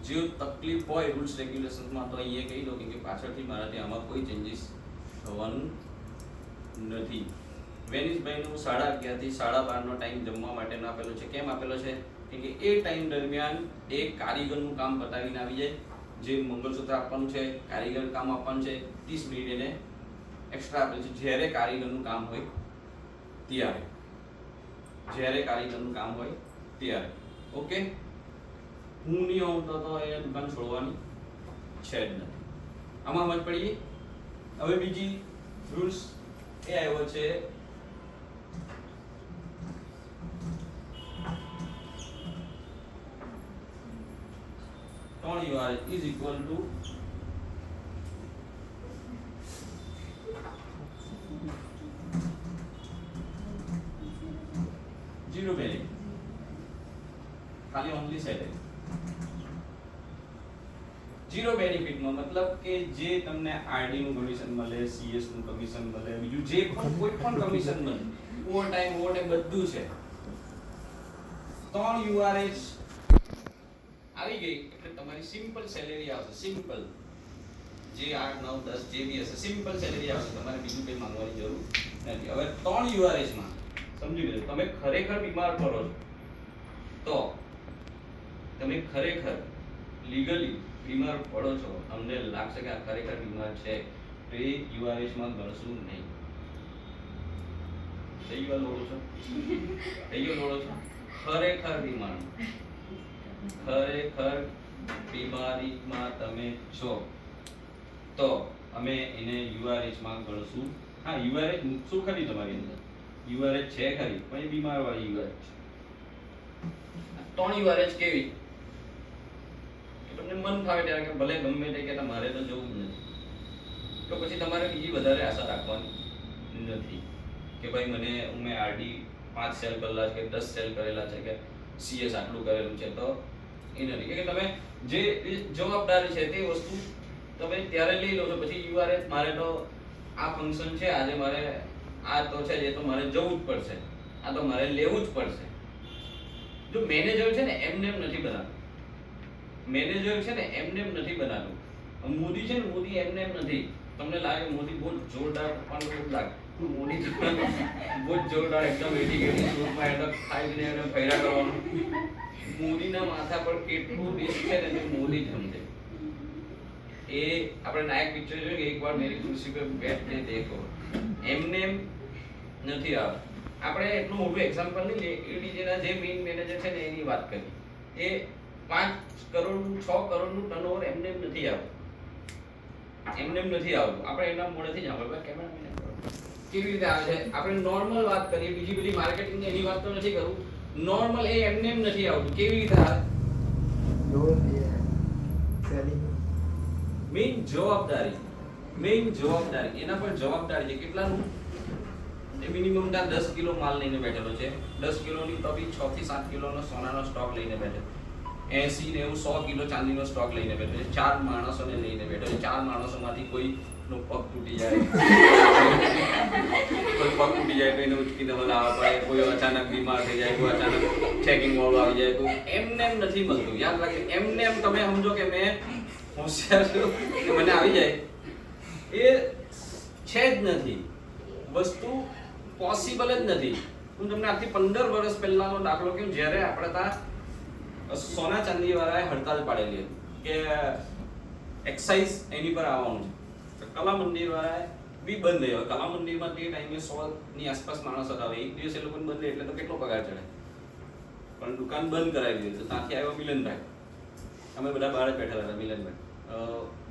જો તકલીફ હોય રૂલ્સ રેગ્યુલેશન્સમાં તો અહીંયા કહી દો કે પાછળથી મારાથી આમાં કોઈ ચેન્જીસ થવાનું નથી. વેનિસભાઈનું 11:30 થી 12:30 ટાઈમ જમવા માટેનો આપેલો છે. કેમ આપેલો છે? કે એ ટાઈમ દરમિયાન એક કારીગરનું કામ પતાવીને આવી જાય. જે મંગળસૂત્ર આપવાનું છે, કારીગર કામ આપવાનું છે, 30 મિનિટ એને એક્સ્ટ્રા આપેલ છે જ્યારે કારીગરનું કામ હોય ત્યારે, જ્યારે કારીગરનું કામ હોય ત્યારે. ઓકે, હું નહીં હોઉં તો એ દુકાન છોડવાની છે જ નથી. આમાં સમજ પડી. હવે બીજી રૂલ્સ એ આવ્યો છે ton UR is equal to zero benefit, ખાલી ઓનલી સેલેરી. ઝીરો બેનિફિટમાં મતલબ કે જે તમને આરડી નું કમિશન મળે, સીએસ નું કમિશન મળે, બીજું જે પણ કોઈ પણ કમિશન મળે, ઓવર ટાઈમ બધું છે. 3 URH આવી ગઈ એટલે તમારી સિમ્પલ સેલેરી આવશે. સિમ્પલ જે 8 9 10 જે બી હશે સિમ્પલ સેલેરી આવશે, તમારે બીજું કંઈ માંગવાની જરૂર નથી. હવે 3 URH માં સમજી લેજો, તમે ખરેખર બીમાર પડો છો તો તમે ખરેખર લીગલી બીમાર પડો છો, અમને લાગશે કે આ ખરેખર બીમાર છે તો એ URH માં ગણશું નહીં. થઈ ગયો લોડો છો, થઈ ગયો લોડો છો. ખરેખર બીમાર, ખરેખર બીમારીમાં તમે છો તો અમે એને URH માં ગણશું. હા, URH મૂકશું ખરી તમારી અંદર, URH છે ખરી, પણ એ બીમાર વાળી URH છે. 3 URH કેવી? તમને મન ફાવે ત્યારે કે ભલે ગમે તે કે તમારે તો જવું જ નથી, તો પછી તમારે બીજી વધારે આશા રાખવાની નથી કે ભાઈ મેં આરડી 5 સેલ કરેલા છે કે 10 સેલ કરેલા છે કે સીએસ આટલું કરેલું છે, તો એ નથી કે તમે જે જવાબદારી છે તે વસ્તુ તમે ત્યારે લઈ લો છો. પછી URH મારે તો આ ફંક્શન છે આજે, મારે આ તો છે જે તો મારે જવું જ પડશે, આ તો મારે લેવું જ પડશે. જો મેનેજર છે ને એમને એમ નથી બનાવતું, મેનેજર છે ને એમને એમ નથી બનાવતું. મોદી છે ને, મોદી એમને એમ નથી. તમને લાગે મોદી બહુ જોરદાર પણ એવું લાગે મોદી બહુ જોરદાર એકદમ એટીકેટી સ્વરૂપમાં એટલે ખાઈને એને ફેરા કરવાનું. મોદીના માથા પર કેટલું રિસ્ક છે ને તે મોદી સમજે. એ આપણે નાયક પિક્ચર જોયું કે એકવાર મેરી ખુરશી પર બેઠને દેખો, એમને એમ નથી આવતું. આપણે એટલું મોટું એક્ઝામ્પલ નહીં લે, એડીજેના જે મેઇન મેનેજર છે ને એની વાત કરી. એ 5 કરોડનું 6 કરોડનું ટર્નઓવર એમને એમ નથી આવતું, એમને એમ નથી આવતું. આપણે એના મોડેથી જ સાંભળવા કેમેરામેન કેવી રીતે આવે છે. આપણે નોર્મલ વાત કરીએ, બીજી બધી માર્કેટિંગ એની વાત તો નથી કરું. નોર્મલ એ એમને એમ નથી આવતું. કેવી રીતે આવે? મેઇન જવાબદારી એના પર જવાબદારી છે. કેટલાનું? એ મિનિમમ 10 કિલો માલ લઈને બેઠેલો છે. 10 કિલોની તો બી 6 થી 7 કિલોનો સોનાનો સ્ટોક લઈને બેઠો, 80 90 100 કિલો ચાંદીનો સ્ટોક લઈને બેઠો છે. 4 માણસોને લઈને બેઠો છે. 4 માણસોમાંથી કોઈનો પગ તૂટી જાય, કોઈ પગ તૂટી જાય તો એને ઉચકીને લાવવા પડે, કોઈ અચાનક બીમાર થઈ જાય, કોઈ અચાનક ચેકિંગ વાળું આવી જાય, કોઈ એમને એમ નથી મળતું. યાદ રાખજો, એમને એમ તમે સમજો કે મેં હોશિયાર છું કે મને આવી જાય એ છે જ નથી, વસ્તુ પોસિબલ જ નથી. હું તમને આજથી 15 વર્ષ પહેલાનો દાખલો કહું, જ્યારે આપણે ત્યાં સોના ચાંદી વાળાએ હડતાલ પાડેલી હતી કે એક્સાઇઝ એની પર આવવાનું છે, કલા મંદિર વાળાએ બી બંધ થયો. કલા મંદિરમાં તે ટાઈમે 100 ની આસપાસ માણસ હતા. હવે એક દિવસ એ લોકોને બંધ એટલે તો કેટલો પગાર ચડે, પણ દુકાન બંધ કરાવી દીધી. તો ત્યાંથી આવ્યો મિલનભાઈ, અમે બધા બહાર જ બેઠેલા હતા. મિલનભાઈ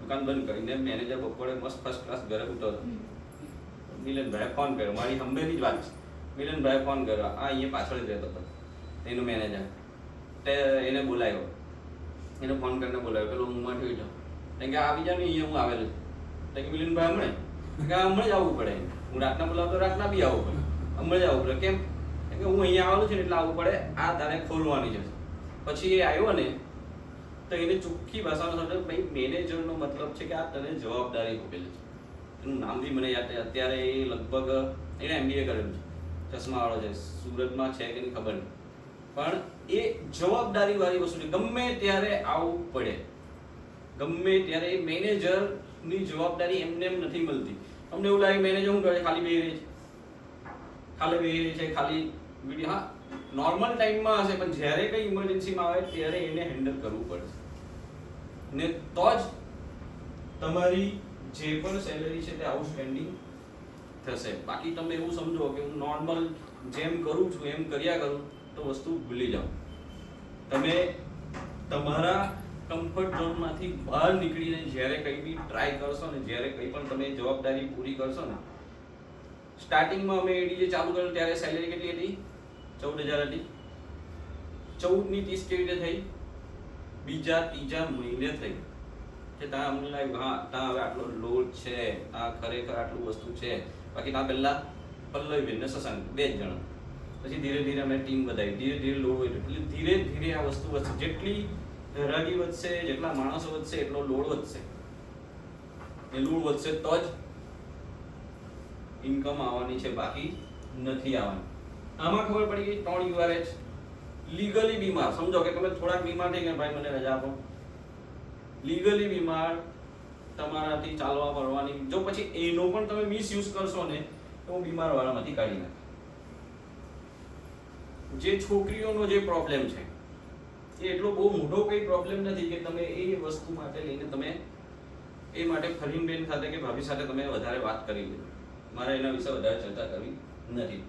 દુકાન બંધ કરીને મેનેજર બપોરે મસ્ત ફર્સ્ટ ક્લાસ ઘરે ઉઠો હતો. મિલનભાઈએ ફોન કર્યો, મારી હંમેની જ વાત છે. મિલનભાઈએ ફોન કર્યો, આ અહીંયા પાછળ જ રહેતો હતો એનો મેનેજર, તે એને બોલાવ્યો, એને ફોન કરીને બોલાવ્યો, પેલો ઊંઘમાંથી ઉઠ્યો, કે આવી જાવ ને, અહીંયા હું આવેલો છું. કે મિલનભાઈ હમણાં જ આવવું પડે, હું રાતના બોલાવતો રાતના બી આવવું પડે, હમણાં જ આવવું પડે. કેમ કે હું અહીંયા આવેલો છું ને એટલે આવવું પડે, આ તારે ખોલવાની છે. પછી એ આવ્યો ને તો એને ચોખ્ખી ભાષામાં સમજાવ્યું, ભાઈ મેનેજરનો મતલબ છે કે આ તને જવાબદારી આપેલી છે. એનું નામ બી મને યાદ છે. અત્યારે એ લગભગ એને MBA કરેલું છે, ચશ્માવાળો છે, સુરતમાં છે કે નહીં ખબર નહીં, પણ એ જવાબદારી વાળી વસ્તુ છે. ગમે ત્યારે આવવું પડે, ગમે ત્યારે. એ મેનેજરની જવાબદારી એમને એમ નથી મળતી. અમને એવું લાગે મેનેજર શું કરે, ખાલી બેહી રહી છે, ખાલી વિડીયો. હા, નોર્મલ ટાઈમમાં હશે, પણ જ્યારે કંઈ ઇમરજન્સીમાં આવે ત્યારે એને હેન્ડલ કરવું પડશે ને, તો જ તમારી જે પણ સેલરી છે તે આઉટસ્ટેન્ડિંગ થશે. બાકી તમે એવું સમજો કે હું નોર્મલ જેમ કરું છું એમ કર્યા કરું તો વસ્તુ ભૂલી જાઓ. તમે તમારા કમ્ફર્ટ ઝોનમાંથી બહાર નીકળીને જ્યારે કંઈ બી ટ્રાય કરશો ને, જ્યારે કંઈ પણ તમે જવાબદારી પૂરી કરશો ને. સ્ટાર્ટિંગમાં અમે એડીજે ચાલુ કર્યું ત્યારે સેલરી કેટલી હતી? 14,000 હતી. 14 ની 30 કેવી રીતે થઈ? બીજા ત્રીજા મહિને થઈ કે ત્યાં અમને લાગ્યું હા ત્યાં હવે આટલો લોડ છે, આ ખરેખર આટલું વસ્તુ છે. બાકી ત્યાં પહેલા પલ્લવીબેન ને શશાંક 2 જ જણા. પછી ધીરે ધીરે અમે ટીમ વધારી, ધીરે ધીરે લોડ વધ્યો. એટલે ધીરે ધીરે આ વસ્તુ વધશે. જેટલી હરાગી વધશે, જેટલા માણસો વધશે એટલો લોડ વધશે. એ લોડ વધશે તો જ ઇન્કમ આવવાની છે, બાકી નથી આવવાની. આમાં ખબર પડી ગઈ 3 URH લીગલી બીમાર. સમજો કે તમે થોડાક બીમાર થઈ ગયા, ભાઈ મને રજા આપો. લીગલી બીમાર, તમારાથી ચાલવા ફરવાની, જો પછી એનો પણ તમે મિસયુઝ કરશો ને તો હું બીમાર વાળામાંથી કાઢી નાખ. જે છોકરીઓનો જે પ્રોબ્લેમ છે એ એટલો બહુ મોટો કોઈ પ્રોબ્લેમ નથી કે તમે એ વસ્તુ માટે લઈને તમે એ માટે ફરીનબેન સાથે કે ભાભી સાથે તમે વધારે વાત કરી લો. મારે એના વિશે વધારે ચર્ચા કરવી નથી.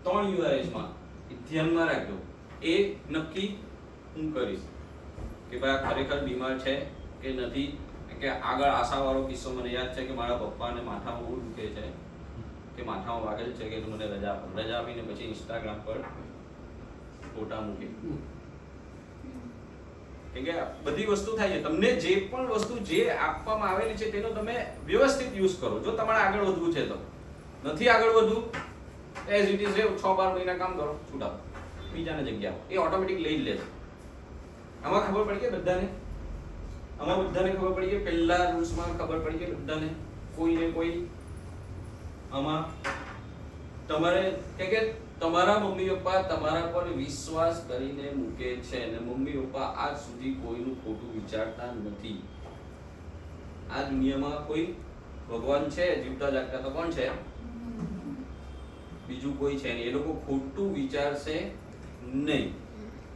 3 URHમાં ધ્યાનમાં રાખજો, એ નક્કી હું કરીશ કે ભાઈ આ ખરેખર બીમાર છે કે નથી. કે આગળ આશાવાળો કિસ્સો મને યાદ છે કે મારા પપ્પાને માથામાં બહુ દુખે છે, કે માથામાં વાગેલ છે, કે મને રજા આપો. રજા આપીને પછી ઇન્સ્ટાગ્રામ પર ફોટા મૂકી. કેમ કે બધી વસ્તુ થાય છે. તમને જે પણ વસ્તુ જે આપવામાં આવેલી છે તેનો તમે વ્યવસ્થિત યુઝ કરો. જો તમારે આગળ વધવું છે તો, નથી આગળ વધવું એઝ ઇટ ઇઝ 6-12 મહિના કામ કરો, છૂટાઓ, બીજાને જગ્યા એ ઓટોમેટિક લઈ જ લે છે. આમાં ખબર પડી કે બધાને, આમાં બધાને ખબર પડી કે પહેલા રૂલ્સમાં ખબર પડી કે બધાને કોઈને કોઈ આમાં તમારે કે તમારા મમ્મી પપ્પા તમારા પર વિશ્વાસ કરીને મૂકે છે અને મમ્મી પપ્પા આજ સુધી કોઈનું ખોટું વિચારતા નથી. આ દુનિયામાં કોઈ ભગવાન છે જીવતા જાગતા તો કોણ છે? બીજું કોઈ છે નહીં. એ લોકો ખોટું વિચારશે નહીં.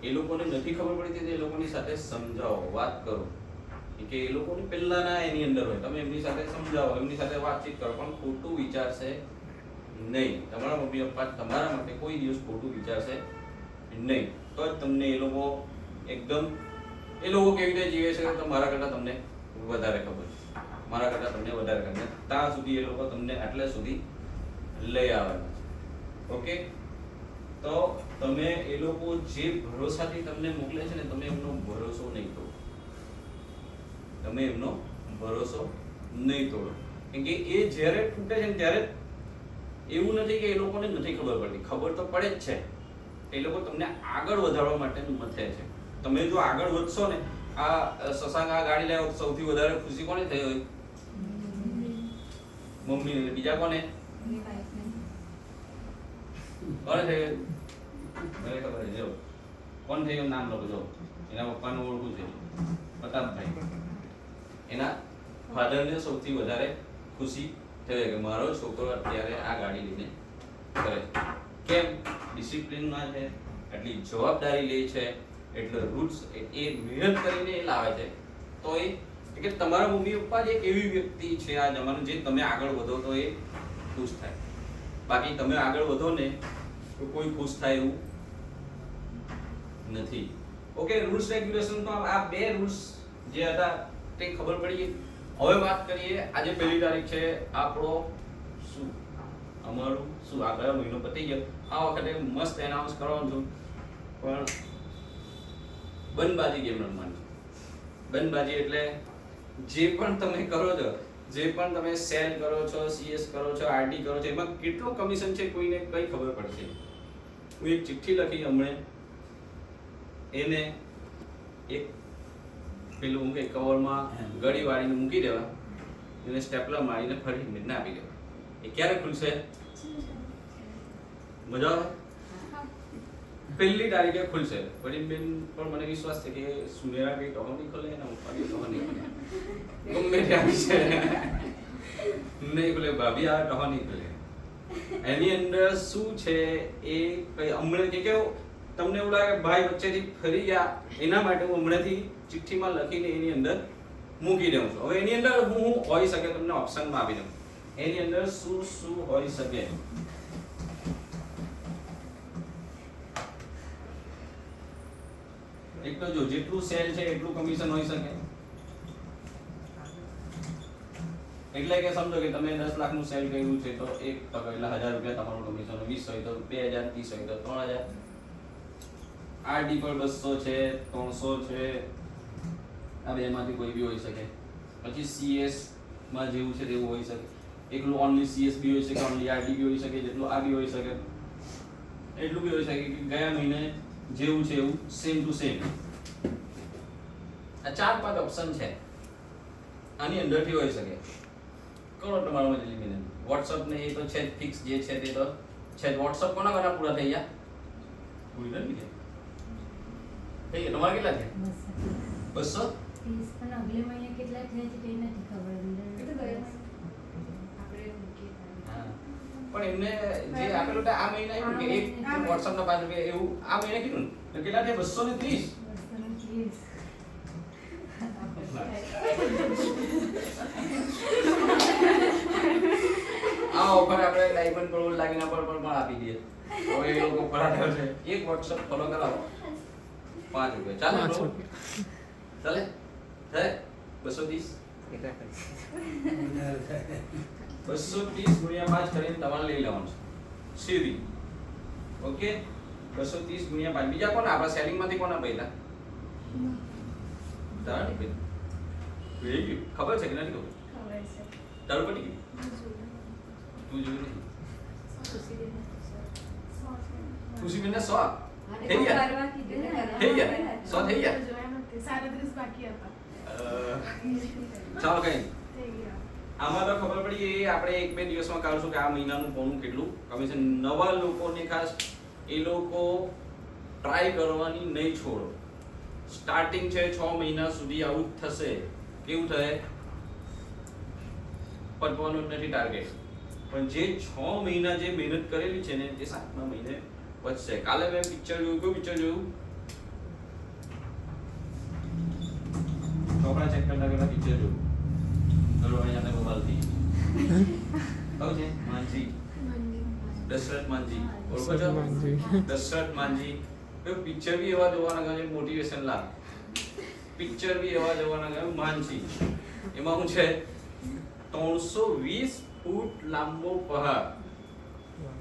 એ લોકોને નથી ખબર પડતી, એ લોકોની સાથે સમજાવો, વાત કરો કે એ લોકોની પહેલાના એની અંદર હોય, તમે એમની સાથે સમજાવો, એમની સાથે વાતચીત કરો, પણ ખોટું વિચારશે નહીં. તમારા મમ્મી પપ્પા તમારા માટે કોઈ દિવસ ખોટું વિચારશે નહીં. તો જ તમને એ લોકો એકદમ, એ લોકો કેવી રીતે જીવે છે તો મારા કરતાં તમને વધારે ખબર છે, મારા કરતાં તમને વધારે ખબર. ત્યાં સુધી એ લોકો તમને આટલે સુધી લઈ આવવાના છે. ઓકે, તો તમે એ લોકો જે ભરોસાથી તમને મોકલે છે ને, તમે એમનો ભરોસો નહીં તોડો. તમે એમનો ભરોસો નહીં તોડો. કેમ કે એ જ્યારે તૂટે છે ને ત્યારે એવું નથી કે એ લોકોને નથી ખબર પડતી, ખબર તો પડે જ છે. એ લોકો તમને આગળ વધારવા માટે મથે છે. તમે જો આગળ વધશો ને, આ શશાંક આ ગાડી લાવ્યો, સૌથી વધારે ખુશી કોને થઈ હોય? મમ્મી ને. બીજા કોને? કોને થઈ? મને ખબર છે. જો કોણ થયું નામ લખો, જો એના પપ્પાનું ઓળખું છે, પ્રતાપભાઈ. એના ફાધરને સૌથી વધારે ખુશી થઈ કે મારો છોકરો અત્યારે આ ગાડી લઈને કરે કેમ ડિસિપ્લિનમાં છે, એટલી જવાબદારી લે છે, એટલે રૂલ્સ એ મહેનત કરીને એ લાવે છે. તો એ કે તમારા મમ્મી પપ્પા જ એક એવી વ્યક્તિ છે આ જમાનો જે તમે આગળ વધો તો એ ખુશ થાય, બાકી તમે આગળ વધો ને તો કોઈ ખુશ થાય એવું નથી. ઓકે, રૂલ્સ રેગ્યુલેશન તો આ બે રૂલ્સ જે હતા તે ખબર પડી. હવે વાત કરીએ આજે 1 તારીખ છે, આપણો શું અમારું શું આ કયો મહિનો પતી ગયો, આ વખતે મસ્ત એનાઉન્સ કરવાનું છું પણ બંધબાજી ગેમ રમવાની. બંધબાજી એટલે જે પણ તમે કરો છો, જે પણ તમે સેલ કરો છો, સીએસ કરો છો, આરડી કરો છો, એમાં કેટલું કમિશન છે કોઈને કઈ ખબર પડશે. હું એક ચિઠ્ઠી લખી હમણે એને એક પેલું કે કવરમાં ગળી વાળીને મૂકી દેવા, એને સ્ટેપલર મારીને ફરી મેં આપી દેવા. એ ક્યારે ખુલશે? મજા આવે? 1 તારીખે ખુલશે. વડીલ બેન પણ મને વિશ્વાસ છે કે સુનેરા કઈ ટકો નહીં ખોલે ને ઉપર કઈ ટકો નહીં ખોલે, ગમે ત્યાં છે નહીં ખોલે, ભાભી આ ટકો નહીં ખોલે. એની અંદર શું છે એ કઈ હમણાં કે કેવું તમને એવું લાગે ભાઈ વચ્ચેથી ફરી ગયા, એના માટે હું હમણાંથી ચિઠ્ઠીમાં લખીને એની અંદર મૂકી દઉં છું. હવે એની અંદર હું હોઈ શકે તમને ઓપ્શનમાં આપી દઉં એની અંદર શું શું હોઈ શકે. એક તો જો જેટલું સેલ છે એટલું કમિશન હોઈ શકે. એટલે કે સમજો કે તમે 10 લાખનું સેલ કર્યું છે તો 1% એટલે 1000 રૂપિયા તમારું કમિશન, 20 હોય તો 2000, 30 હોય તો 3000. આરડી પર 200 છે, 300 છે, આ બેમાંથી કોઈ બી હોઈ શકે. પછી સીએસ માં જેવું છે તેવું હોઈ શકે. એકલું ઓનલી સીએસ બી હોઈ શકે, ઓનલી આરડી બી હોઈ શકે, જેટલું આ બી હોઈ શકે, એટલું બી હોઈ શકે કે ગયા મહિને જેવું છે એવું સેમ ટુ સેમ. આ 4-5 ઓપ્શન છે, આની અંદરથી હોઈ શકે. કરો તમારો મજલી મિનિટ. WhatsApp ને એ તો છે ફિક્સ જે છે તે તો છે. WhatsApp કોના કોના પૂરા થઈ ગયા? કોઈ નથી થઈ ગયા. તમારે કેટલા છે? 230. પણ અગલે મહિને કેટલા થયા છે તે નથી ખબર. એ તો ગયા આપણે મૂકીએ. હા, પણ એમને જે આપેલું તે આ મહિને આવ્યું કે એક WhatsApp ના 5 રૂપિયા એવું આ મહિને કીધું ને કેટલા છે? 230. આ ઓફર આપણે ડાયમંડ પર લાગીના પર પણ આપી દઈએ. હવે એ લોકો પરાઠા છે એક WhatsApp ફોલો કરાવો 5 રૂપિયા ચાલે bro? ચાલે થાય 230 ગુણ્યા 5 કરીને તમારે લઈ લેવાનું છે સીધી. ઓકે, 230 ગુણ્યા 5. બીજા કોણ આપણા સેલિંગ માંથી કોના પહેલા? તારા નહીં પહેલા ખબર છે કે નથી ખબર? ખબર છે. તારું પડી ગયું? તું જોયું નહીં? ખુશીબેનને 100 થઈ ગયા? થઈ ગયા? 100 થઈ ગયા? જોયા નથી. 37 બાકી હતા. ચાલો કઈ થઈ ગયા. આમાં તો ખબર પડી એ આપણે 1-2 દિવસમાં કાઢશું કે આ મહિનાનું કોનું કેટલું કમિશન. નવા લોકોને ખાસ એ લોકો ટ્રાય કરવાની નહીં છોડો. સ્ટાર્ટિંગ છે 6 મહિના સુધી આવું જ થશે. કેવું થાય? પતવાનું નથી ટાર્ગેટ, પણ જે 6 મહિના જે મહેનત કરેલી છે ને તે 7મા મહિને પચશે. કાલે મેં પિક્ચર જોયું. કયું પિક્ચર જોયું? છોકરા ચેક કરતા કરતા પિક્ચર જોયું. ચલો અહીંયા મોબાઈલ થી કહું છે માનજી, દશરથ માનજી ઓળખો છો? દશરથ માનજી પિક્ચર બી એવા જોવાના ગમે મોટિવેશન લાવ. પિક્ચર બી એવા જોવાના ગમે માનજી. એમાં શું છે? 320 ફૂટ લાંબો પહાડ.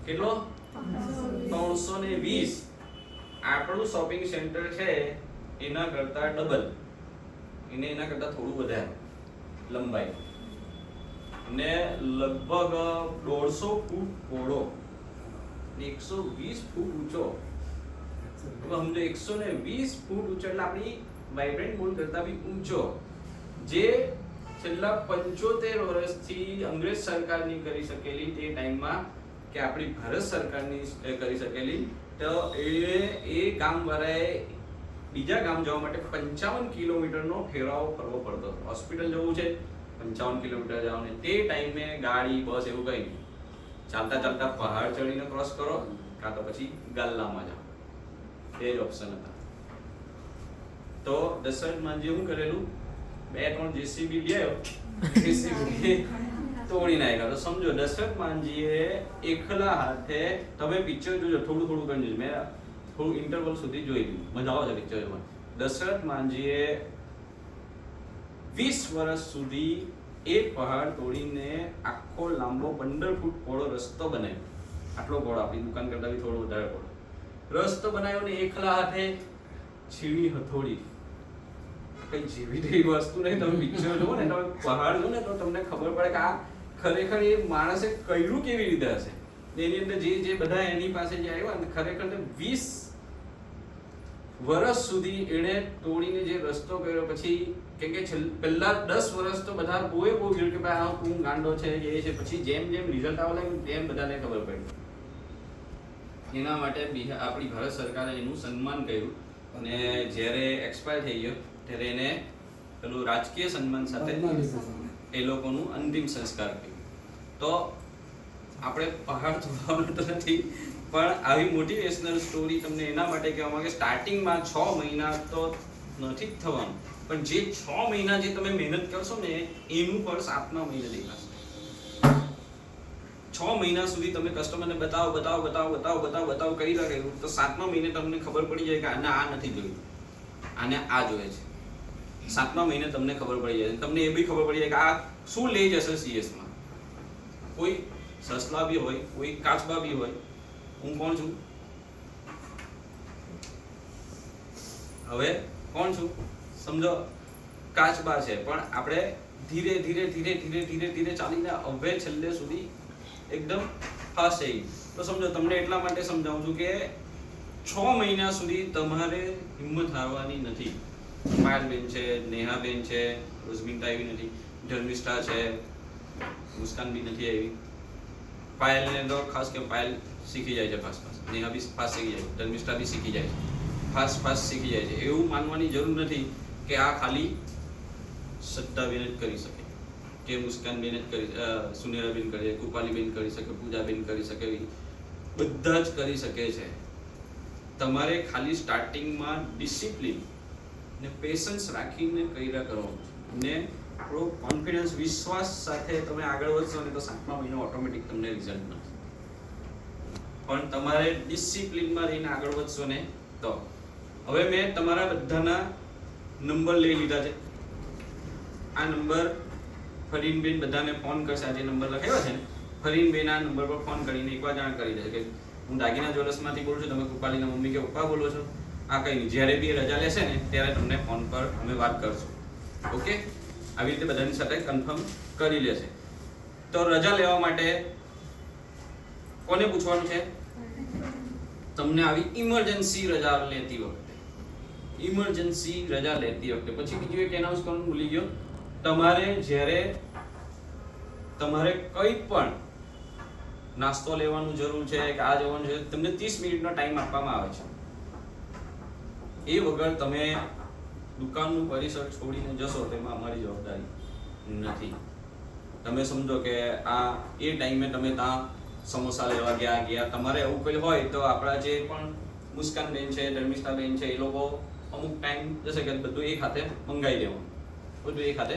કેટલો? 320. આપણું શોપિંગ સેન્ટર છે એના કરતા ડબલ, એના કરતા થોડું વધારે લંબાઈ, ને લગભગ 150 ફૂટ પહોળો, 120 ફૂટ ઊંચો. હવે સમજો 120 ફૂટ ઊંચો એટલે આપણી વાઇબ્રન્ટ મોલ કરતા બી ઊંચો, જે છેલ્લા 75 વર્ષથી અંગ્રેજ સરકારની કરી શકેલી તે ટાઈમમાં કે આપણી ભારત સરકારની કરી શકેલી, તો એ કામવાળાએ બીજા ગામ જવા માટે 55 કિલોમીટરનો ફેરાવો ફરવો પડતો. હોસ્પિટલ જવું છે 55 કિલોમીટર જવાનું. તે ટાઈમે ગાડી બસ એવું કંઈ નહીં. ચાલતા ચાલતા પહાડ ચડીને ક્રોસ કરો કાં તો પછી ગાલ્લામાં જાઓ. એ જ ઓપ્શન હતા. તો દશરથ માંજીએ શું કરેલું? 2-3 જેસીબી લ્યો, જેસીબી તોડી નાખ્યા. તો સમજો દશરથ માંજીએ એકલા હાથે, તમે પિક્ચર જોજો, થોડું થોડું કરી જોજો. મેં થોડું ઇન્ટરવલ સુધી જોઈ લીધું, મજા આવે છે પિક્ચર જોવા. દશરથ માંજીએ 20 વર્ષ સુધી એક પહાડ તોડીને આખો લાંબો 15 ફૂટ પહોળો રસ્તો બનાવ્યો. આટલો પહોળો, આપણી દુકાન કરતા બી થોડો વધારે પહોળો રસ્તો બનાવ્યો ને એકલા હાથે છીણી હથોડી. કઈ જેવી તેવી વસ્તુ નહીં. તમે પિક્ચર જુઓ ને, તમે પહાડ જુઓ ને તો તમને ખબર પડે કે આ ખરેખર એ માણસે કર્યું કેવી રીતે હશે. એની અંદર જે બધા એની પાસે જે આવ્યા ને, ખરેખર 20 વર્ષ સુધી એણે તોડીને જે રસ્તો કર્યો. પછી કેમ કે પહેલા 10 વર્ષ તો બધા બહુ ગયું કે ભાઈ આ તું ગાંડો છે, એ છે. પછી જેમ જેમ રિઝલ્ટ આવવા લાગ્યું તેમ બધાને ખબર પડી. એના માટે આપણી ભારત સરકારે એનું સન્માન કર્યું. અને જ્યારે એક્સપાયર થઈ ગયો ત્યારે એને પેલું રાજકીય સન્માન સાથે એ લોકોનું અંતિમ સંસ્કાર કર્યું. તો આપણે પહાડ તોડવાનું તો નથી, પણ આવી મોટિવેશનલ સ્ટોરી તમને એના માટે કહેવામાં કે સ્ટાર્ટિંગમાં 6 મહિના તો નથી જ થવાનું, પણ જે 6 મહિના જે તમે મહેનત કરશો ને એનું ફળ 7મા મહિને દેખાશે. 6 મહિના સુધી તમે કસ્ટમરને બતાવો કરી રાખેલું, તો 7મા મહિને તમને ખબર પડી જાય કે આને આ નથી જોયું, આને આ જોઈએ છે. 7મા મહિને તમને ખબર પડી જાય. તમને એ બી ખબર પડી જાય કે આ શું લઈ જશે CS માં. કોઈ સસલા બી હોય, કોઈ કાચબા બી હોય. હું કોણ છું? હવે કોણ છું સમજો, કાચબા છે. પણ આપણે ધીરે ધીરે ચાલીને હવે છેલ્લે સુધી એકદમ ફાસ્ટ થઈ. તો સમજો, તમને એટલા માટે સમજાવું છું કે 6 મહિના સુધી તમારે હિંમત હારવાની નથી. પાયલબેન છે, નેહાબેન છે, રોઝમિન્ટા આવી નથી, ધર્મિષ્ઠા છે, મુસ્કાન બી નથી આવી. પાયલને તો ખાસ કે પાયલ શીખી જાય છે ફાસ્ટ. નેહા બી ફાસ્ટ શીખી જાય છે, ધર્મિષ્ઠા બી શીખી જાય છે, ફાસ્ટ શીખી જાય છે. એવું માનવાની જરૂર નથી કે આ ખાલી શ્રદ્ધાબેન જ કરી શકે, કે મુસ્કાનબેન જ કરી, સુનેરાબેન કરી શકે, કૃપાલીબેન કરી શકે, પૂજાબેન કરી શકે. બધા જ કરી શકે છે. તમારે ખાલી સ્ટાર્ટિંગમાં ડિસિપ્લિન ને પેશન્સ રાખીને કર્યા કરો ને થોડો કોન્ફિડન્સ, વિશ્વાસ સાથે તમે આગળ વધશો ને તો 7મા મહિનો ઓટોમેટિક તમને રિઝલ્ટ મળશે. પણ તમારે ડિસિપ્લિનમાં રહીને આગળ વધશો ને તો. હવે મેં તમારા બધાના નંબર લઈ લીધા છે. આ નંબર ફરીનબેન બધાને ફોન કરશે. આ જે નંબર લખાવ્યો છે ને, ફરીનબેન આ નંબર પર ફોન કરીને એકવાર જાણ કરી દેશે કે હું દાગીના જ્વેલર્સમાંથી બોલું છું, તમે કૃપાલીના મમ્મી કે પપ્પા બોલો છો. આ કંઈ નહીં, જ્યારે બી રજા લેશે ને ત્યારે તમને ફોન પર અમે વાત કરશું. ઓકે, આવી રીતે બધાની સાથે કન્ફર્મ કરી લેશે. તો રજા લેવા માટે કોને પૂછવાનું છે? તમને આવી ઇમરજન્સી રજા લેતી વખતે, ઇમરજન્સી રજા લેતી વખતે. પછી બીજું એક એનાઉન્સ કરવાનું ભૂલી ગયો, તમારે જ્યારે તમારે કંઈ પણ નાસ્તો લેવાનું જરૂર છે કે આ જવાનું છે, તમને 30 મિનિટનો ટાઈમ આપવામાં આવે છે. એ વગર તમે દુકાનનું પરિસર છોડીને જશો તેમાં અમારી જવાબદારી નથી. તમે સમજો કે આ એ ટાઈમે તમે ત્યાં સમોસા લેવા ગયા, તમારે એવું કંઈ હોય તો આપણા જે પણ મુસ્કાનબેન છે, ધર્મિષ્ઠાબેન છે, એ લોકો અમુક ટાઈમ જશે કે બધું એક હાથે મંગાવી દેવાનું, બધું એક હાથે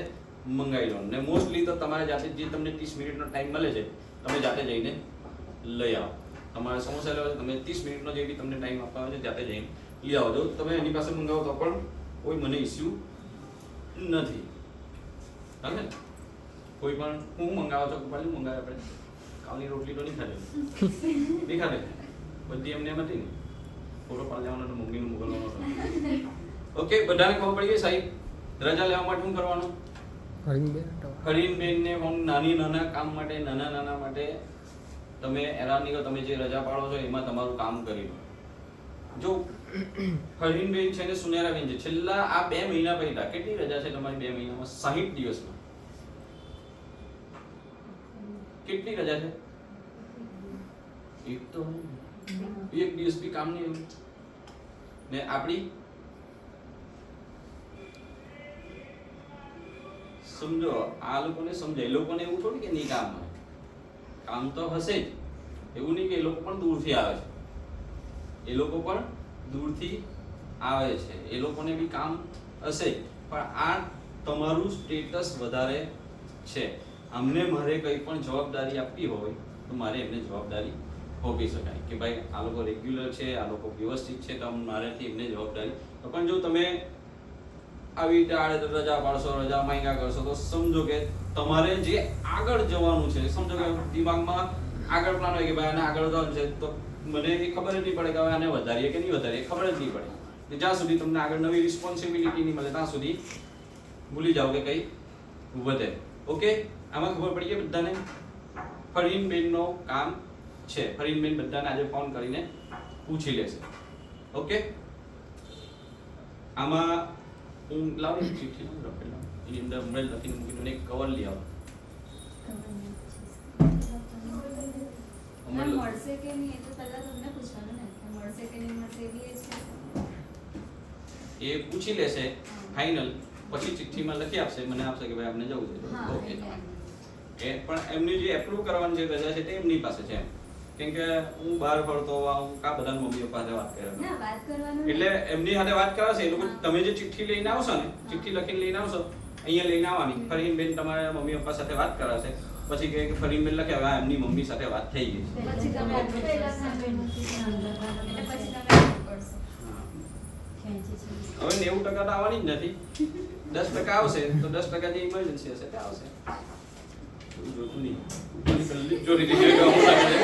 મંગાવી લેવાનું. ને મોસ્ટલી તો તમારે જાતે જે તમને 30 મિનિટનો ટાઈમ મળે છે તમે જાતે જઈને લઈ આવો. તમારે સમોસા લેવા છે, તમે 30 મિનિટનો જે બી તમને ટાઈમ આપવા આવે છે જાતે જઈને લઈ આવો. જો તમે એની પાસે મંગાવો તો પણ કોઈ મને ઇસ્યુ નથી. સમજે? કોઈ પણ હું મંગાવો છો, કૃપાલી મંગાવે, આપણે કાલની રોટલી તો નહીં ખાધે, બધી એમને એમ હતી ને. ફોટો પાડી લેવાનો તો મમ્મીનું મોકલવાનો હતો. ઓકે, બધાને ખબર પડી ગઈ સાહેબ. રજા લેવા માટે શું કરવાનું? હરીનબેનને નાના કામ માટે, નાના માટે તમે હેરાન નહીં કરો. તમે જે રજા પાડો છો એમાં તમારું કામ કરી લો. જો હરીનબેન છે ને સુનેરાબેન છે, છેલ્લા આ 2 મહિના પહેલા કેટલી રજા છે તમારી? 2 મહિનામાં 60 દિવસમાં કેટલી રજા છે? એક તો એક દિવસ બી કામ નહીં. ને આપણી સમજો આ લોકોને સમજાય, એ લોકોને એવું થોડી કે નહીં કામ હોય, કામ તો હશે જ. એવું નહીં કે એ લોકો પણ દૂરથી આવે છે, એ લોકો પણ દૂરથી આવે છે, એ લોકોને બી કામ હશે, પણ આ તમારું સ્ટેટસ વધારે છે. અમને મારે કંઈ પણ જવાબદારી આપવી હોય તો મારે એમને જવાબદારી સોંપી શકાય કે ભાઈ આ લોકો રેગ્યુલર છે, આ લોકો વ્યવસ્થિત છે, તો મારેથી એમને જવાબદારી. પણ જો તમે આવી રીતે આડે રજા પાડશો, રજા માંગ્યા કરશો, તો સમજો કે તમારે જે આગળ જવાનું છે, સમજો કે દિમાગમાં આગળ પ્લાન હોય કે ભાઈ આને આગળ જવાનું છે, તો મને એ ખબર જ નહીં પડે કે હવે આને વધારીએ કે નહીં વધારીએ, ખબર જ નહીં પડે. જ્યાં સુધી તમને આગળ નવી રિસ્પોન્સિબિલિટી નહીં મળે ત્યાં સુધી ભૂલી જાઓ કે કંઈ વધે. ઓકે, આમાં ખબર પડી ગઈ બધાને? ફરીનબેનનો કામ છે. ફરીનબેન બધાને આજે ફોન કરીને પૂછી લેશે. ઓકે, આમાં હું લાવી ચિઠ્ઠી લખેલા એની અંદર હમણાં જ લખીને મૂકી દઉં. એક કવર લઈ આવો. ના મળશે કે નહીં એ તો પહેલા તમને પૂછવાનું ને કે મળશે કે નહીં મળશે એવી એ છે. એ પૂછી લેશે ફાઇનલ, પછી ચિઠ્ઠીમાં લખી આપશે, મને આપશે કે ભાઈ અમને જવું છે. હા, ઓકે, એ પણ એમની જે એપ્રુવ કરવાની જે રજા છે તે એમની પાસે છે. કેમ કે હું બહાર ફરતો હોઉં, કા બધા મમ્મી પપ્પા સાથે વાત કરે ના વાત કરવાનું એટલે એમની સાથે વાત કરાશે. એ લોકો તમે જે ચિઠ્ઠી લઈને આવશો ને, ચિઠ્ઠી લખીને લઈને આવશો, અહીંયા લઈને આવવાની. ફરીનબેન તમારા મમ્મી પપ્પા સાથે વાત કરાશે, પછી કે ફરીનબેન લખે હવે એમની મમ્મી સાથે વાત થઈ ગઈ છે. પછી તમે આટલું પહેલા સાંભળ્યું નથી એટલે પછી તમે આવવું પડશે. ખેંચી છે. હવે 90% તો આવવાની જ નથી, 10% આવશે તો 10% જે ઇમરજન્સી હશે તે આવશે. એવું જોતું નહીં, ઉપરની પહેલી જ ચોરી થઈ ગઈ કે આવું લાગે છે.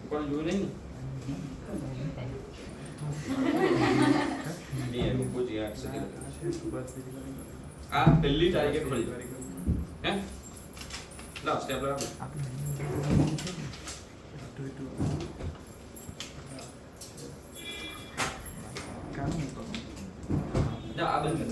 પણ જોયું નહીં ને એ લોકો જે આ પહેલી તારીખે ખોલી હે લાવ સ્ટેપલર જા આ બંધ કર.